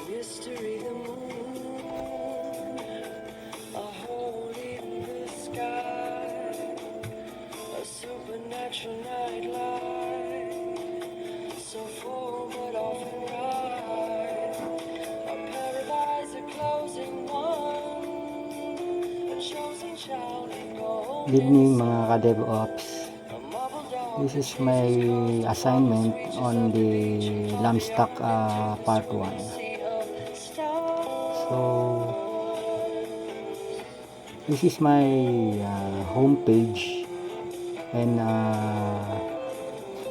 mystery, the moon, a hole in the sky, a supernatural nightlight, so full but often right, a paradise, a closing one, a chosen child in gold. Good evening mga ka-DevOps. This is my assignment on the Lamstack part 1. So this is my home page, and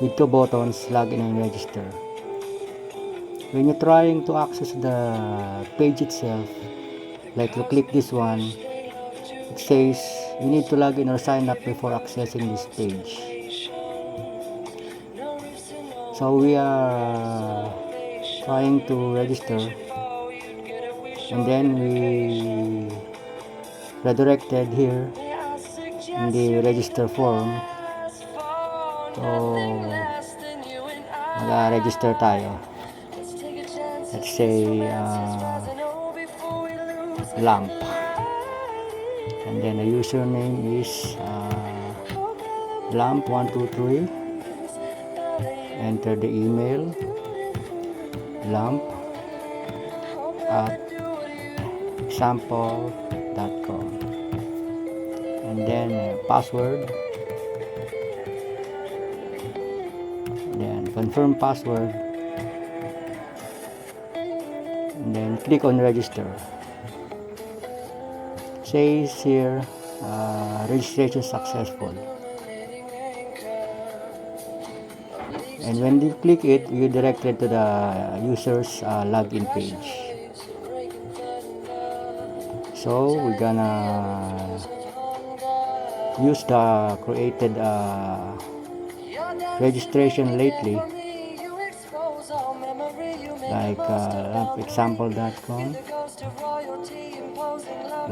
with two buttons, login and register. When you're trying to access the page itself, like you click this one, it says you need to log in or sign up before accessing this page. So we are trying to register, and then we redirected here in the register form. So mag-register tayo. Let's say LAMP, and then the username is LAMP123. Enter the email lamp@example.com, and then password, then confirm password, and then click on register. Says here registration successful. And when you click it, you directed to the user's login page. So we're gonna use the created registration lately, like example.com,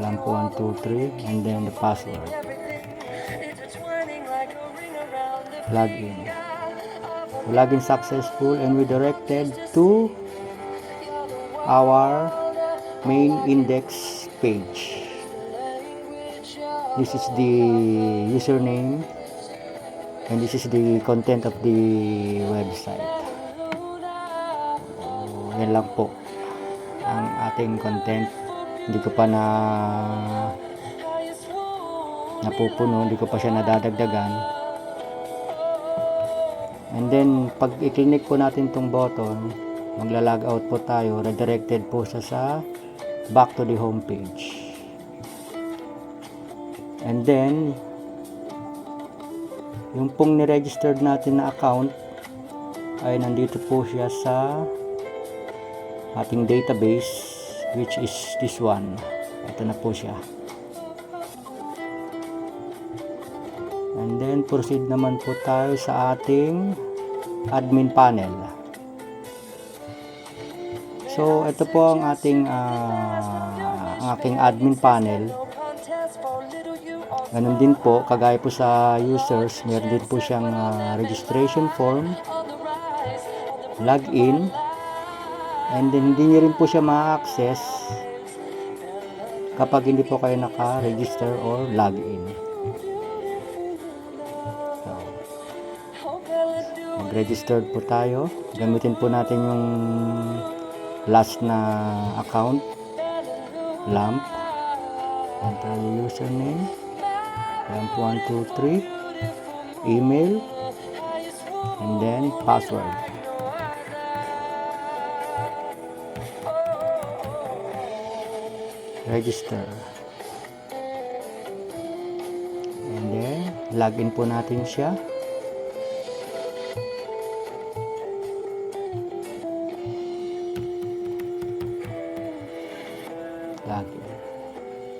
lamp123, and then the password. Login. Login successful, and we directed to our main index page. This is the username, and this is the content of the website. So, yan lang po ang ating content. Hindi ko pa napupuno, hindi ko pa siya nadadagdagan. And then, pag i-click po natin itong button, magla-log out po tayo, redirected po siya sa back to the home page. And then, yung pong ni-registered natin na account ay nandito po siya sa ating database, which is this one. Ito na po siya. And then proceed naman po tayo sa ating admin panel. So ito po ang ating aking admin panel. Ganun din po, kagaya po sa users, meron din po siyang registration form, login, and then hindi niyo rin po siya ma-access kapag hindi po kayo naka-register or login. Mag-registered po tayo. Gamitin po natin yung last na account, LAMP. Enter yung username, LAMP123, email, and then password. Register. And then login po natin siya. Login.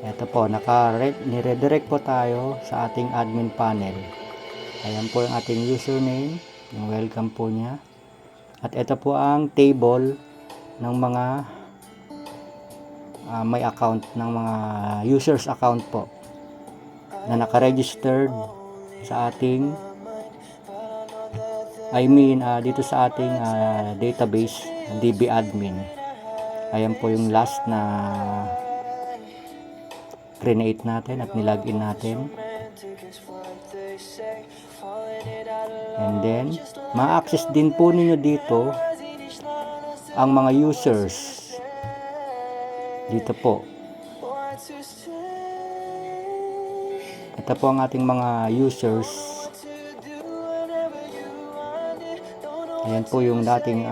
Ito po, ni-redirect po tayo sa ating admin panel. Ayan po yung ating username, yung welcome po niya. At ito po ang table ng mga may account, ng mga users account po na naka-registered sa ating dito sa ating database, DB admin. Ayan po yung last na create natin at nilagin natin. And then, ma-access din po ninyo dito ang mga users. Dito po. Ito po ang ating mga users. Ayan po yung dating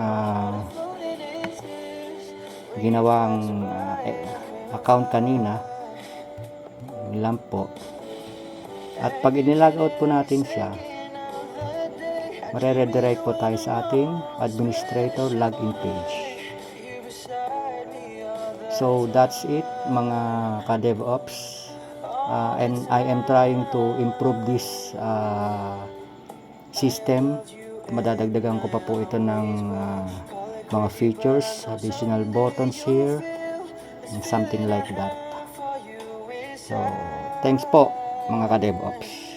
ginawang account kanina. Lang po. At pag inilag out po natin siya, mare-redirect po tayo sa ating administrator login page. So that's it mga ka-DevOps. And I am trying to improve this system. Madadagdagan ko pa po ito ng mga features, additional buttons here, and something like that. So, thanks po mga ka-DevOps.